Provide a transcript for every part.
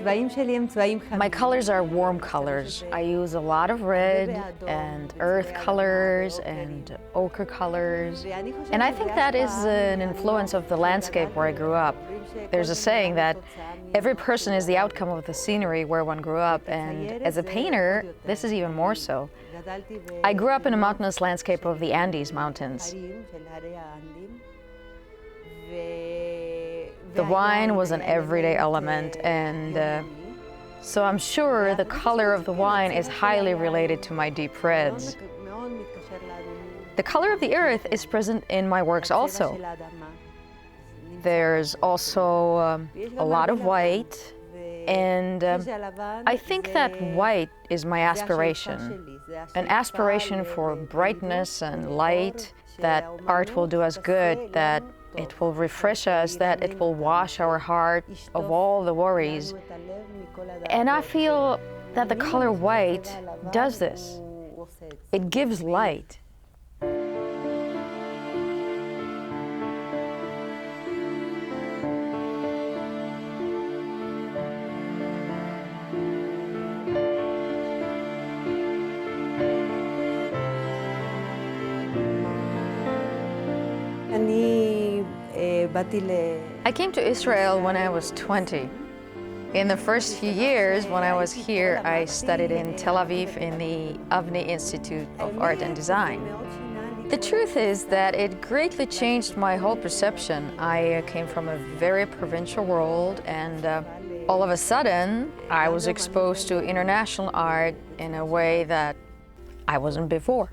My colors are warm colors. I use a lot of red and earth colors and ochre colors. And I think that is an influence of the landscape where I grew up. There's a saying that every person is the outcome of the scenery where one grew up, and as a painter, this is even more so. I grew up in a mountainous landscape of the Andes Mountains. The wine was an everyday element, and so I'm sure the color of the wine is highly related to my deep reds. The color of the earth is present in my works also. There's also a lot of white, and I think that white is my aspiration. An aspiration for brightness and light, that art will do us good, that it will refresh us, that it will wash our heart of all the worries. And I feel that the color white does this. It gives light. I came to Israel when I was 20. In the first few years when I was here, I studied in Tel Aviv in the Avni Institute of Art and Design. The truth is that it greatly changed my whole perception. I came from a very provincial world, and all of a sudden I was exposed to international art in a way that I wasn't before.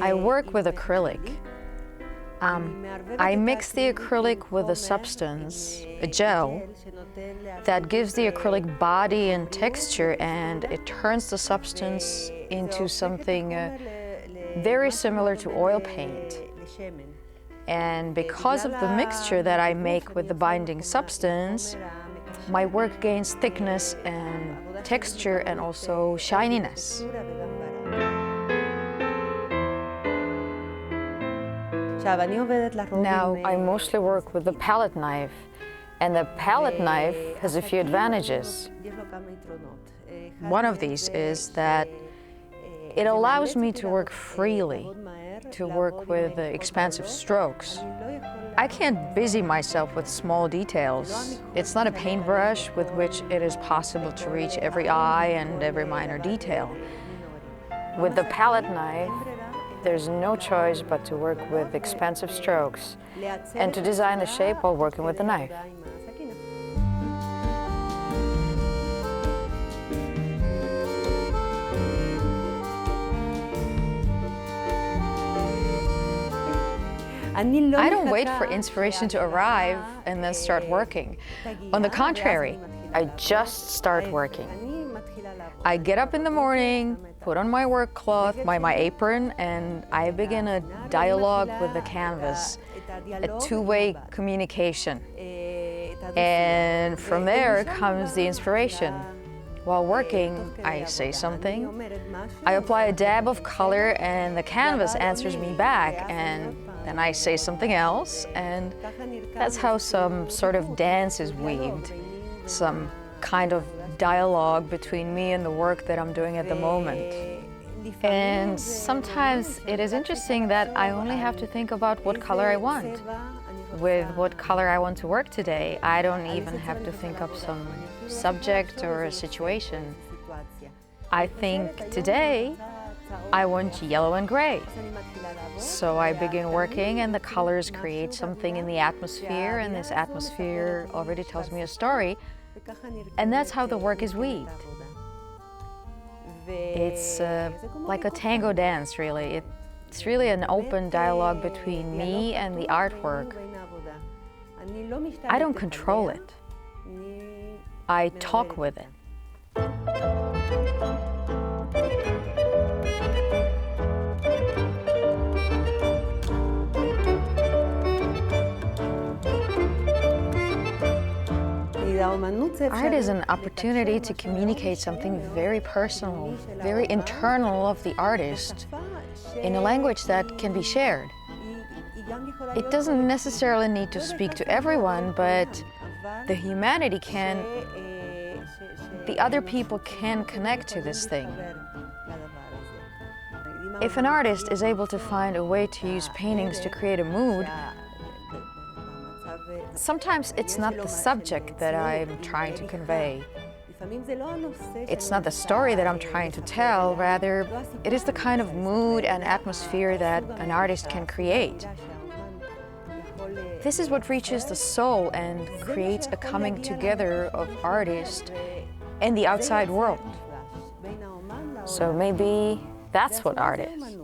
I work with acrylic. I mix the acrylic with a substance, a gel, that gives the acrylic body and texture, and it turns the substance into something very similar to oil paint. And because of the mixture that I make with the binding substance, my work gains thickness and texture and also shininess. Now, I mostly work with the palette knife, and the palette knife has a few advantages. One of these is that it allows me to work freely, to work with expansive strokes. I can't busy myself with small details. It's not a paintbrush with which it is possible to reach every eye and every minor detail. With the palette knife, there's no choice but to work with expansive strokes and to design the shape while working with the knife. I don't wait for inspiration to arrive and then start working. On the contrary, I just start working. I get up in the morning, put on my work cloth, my apron, and I begin a dialogue with the canvas, a two-way communication. And from there comes the inspiration. While working, I say something, I apply a dab of color, and the canvas answers me back, and then I say something else, and that's how some sort of dance is weaved, some kind of dialogue between me and the work that I'm doing at the moment. And sometimes it is interesting that I only have to think about what color I want. With what color I want to work today, I don't even have to think of some subject or a situation. I think today I want yellow and gray. So I begin working, and the colors create something in the atmosphere, and this atmosphere already tells me a story. And that's how the work is weaved. It's like a tango dance, really. It's really an open dialogue between me and the artwork. I don't control it. I talk with it. Art is an opportunity to communicate something very personal, very internal of the artist in a language that can be shared. It doesn't necessarily need to speak to everyone, but the humanity can, the other people can connect to this thing. If an artist is able to find a way to use paintings to create a mood, sometimes it's not the subject that I'm trying to convey. It's not the story that I'm trying to tell, rather, it is the kind of mood and atmosphere that an artist can create. This is what reaches the soul and creates a coming together of artists and the outside world. So maybe that's what art is.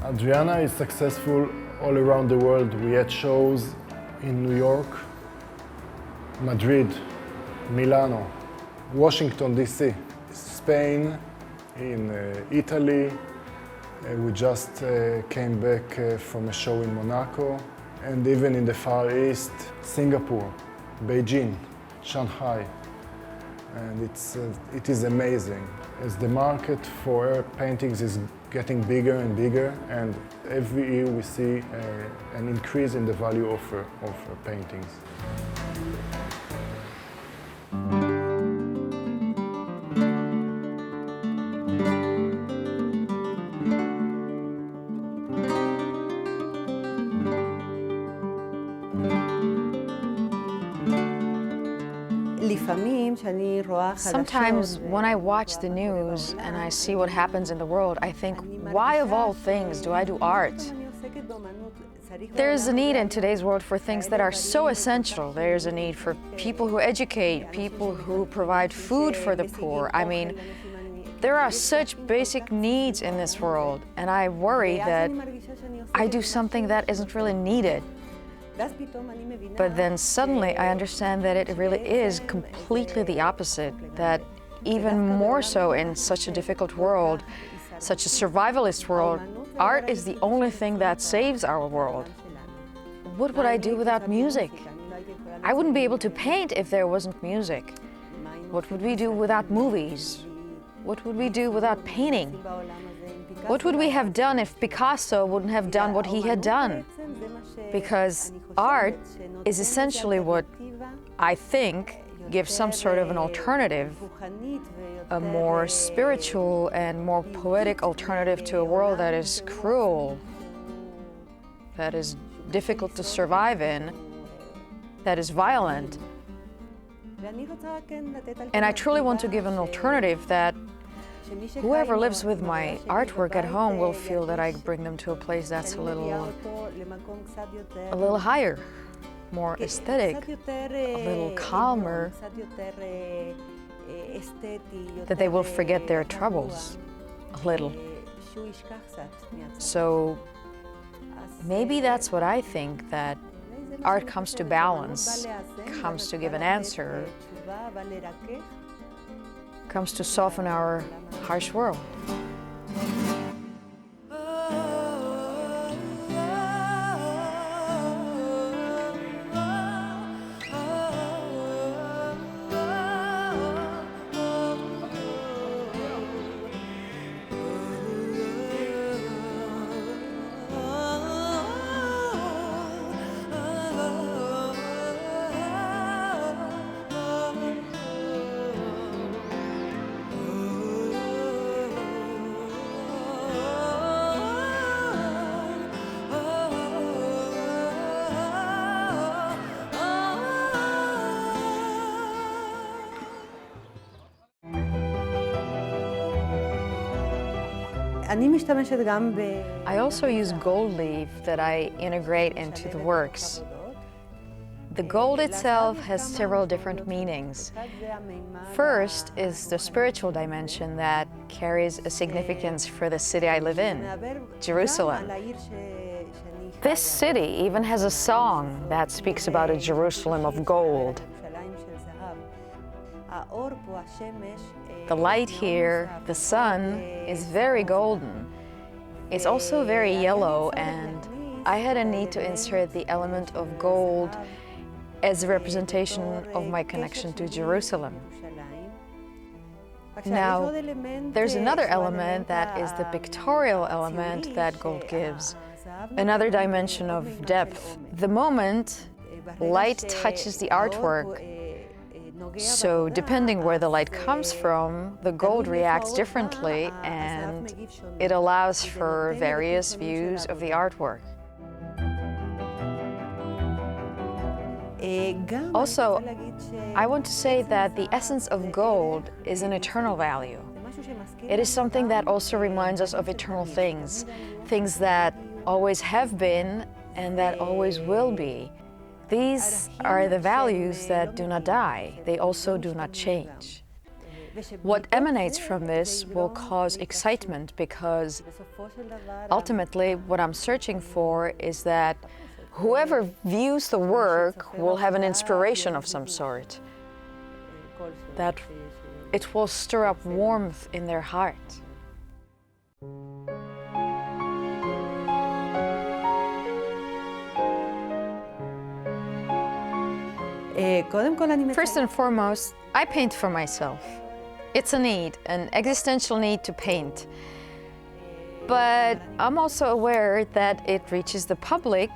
Adriana is successful all around the world. We had shows in New York, Madrid, Milano, Washington, D.C., Spain, in Italy. We just came back from a show in Monaco, and even in the Far East, Singapore, Beijing, Shanghai. And it is amazing. As the market for paintings is getting bigger and bigger, and every year we see an increase in the value of paintings. Sometimes when I watch the news and I see what happens in the world, I think, why of all things do I do art? There's a need in today's world for things that are so essential. There's a need for people who educate, people who provide food for the poor. I mean, there are such basic needs in this world, and I worry that I do something that isn't really needed. But then suddenly I understand that it really is completely the opposite, that even more so in such a difficult world, such a survivalist world, art is the only thing that saves our world. What would I do without music? I wouldn't be able to paint if there wasn't music. What would we do without movies? What would we do without painting? What would we have done if Picasso wouldn't have done what he had done? Because art is essentially what I think gives some sort of an alternative, a more spiritual and more poetic alternative to a world that is cruel, that is difficult to survive in, that is violent. And I truly want to give an alternative that whoever lives with my artwork at home will feel that I bring them to a place that's a little higher, more aesthetic, a little calmer, that they will forget their troubles a little. So maybe that's what I think, that art comes to balance, comes to give an answer, comes to soften our harsh world. I also use gold leaf that I integrate into the works. The gold itself has several different meanings. First is the spiritual dimension that carries a significance for the city I live in, Jerusalem. This city even has a song that speaks about a Jerusalem of gold. The light here, the sun, is very golden. It's also very yellow, and I had a need to insert the element of gold as a representation of my connection to Jerusalem. Now, there's another element that is the pictorial element that gold gives, another dimension of depth. The moment light touches the artwork, so depending where the light comes from, the gold reacts differently, and it allows for various views of the artwork. Also, I want to say that the essence of gold is an eternal value. It is something that also reminds us of eternal things, things that always have been and that always will be. These are the values that do not die. They also do not change. What emanates from this will cause excitement, because ultimately what I'm searching for is that whoever views the work will have an inspiration of some sort, that it will stir up warmth in their heart. First and foremost, I paint for myself. It's a need, an existential need to paint. But I'm also aware that it reaches the public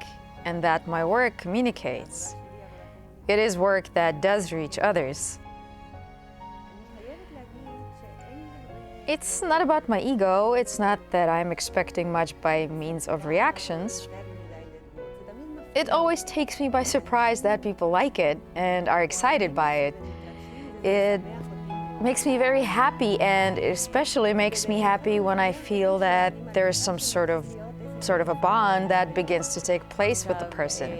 and that my work communicates. It is work that does reach others. It's not about my ego. It's not that I'm expecting much by means of reactions. It always takes me by surprise that people like it and are excited by it. It makes me very happy, and it especially makes me happy when I feel that there's some sort of a bond that begins to take place with the person.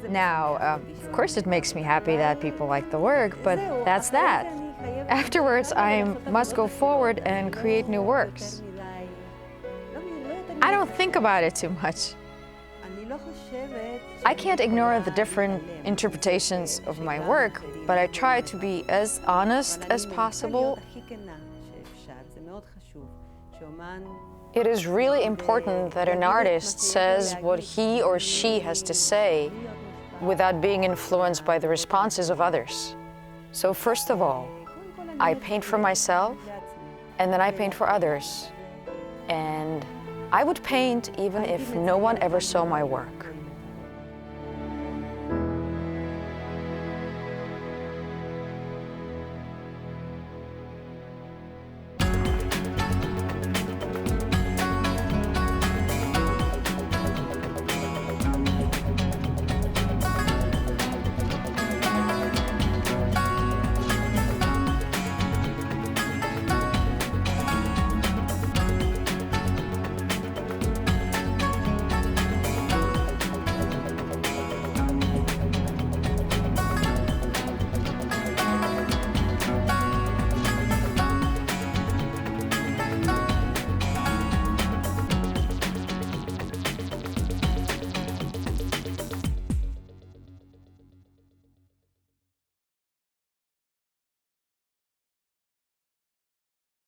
Now, of course it makes me happy that people like the work, but that's that. Afterwards, I must go forward and create new works. I don't think about it too much. I can't ignore the different interpretations of my work, but I try to be as honest as possible. It is really important that an artist says what he or she has to say without being influenced by the responses of others. So first of all, I paint for myself, and then I paint for others. And I would paint even if no one ever saw my work.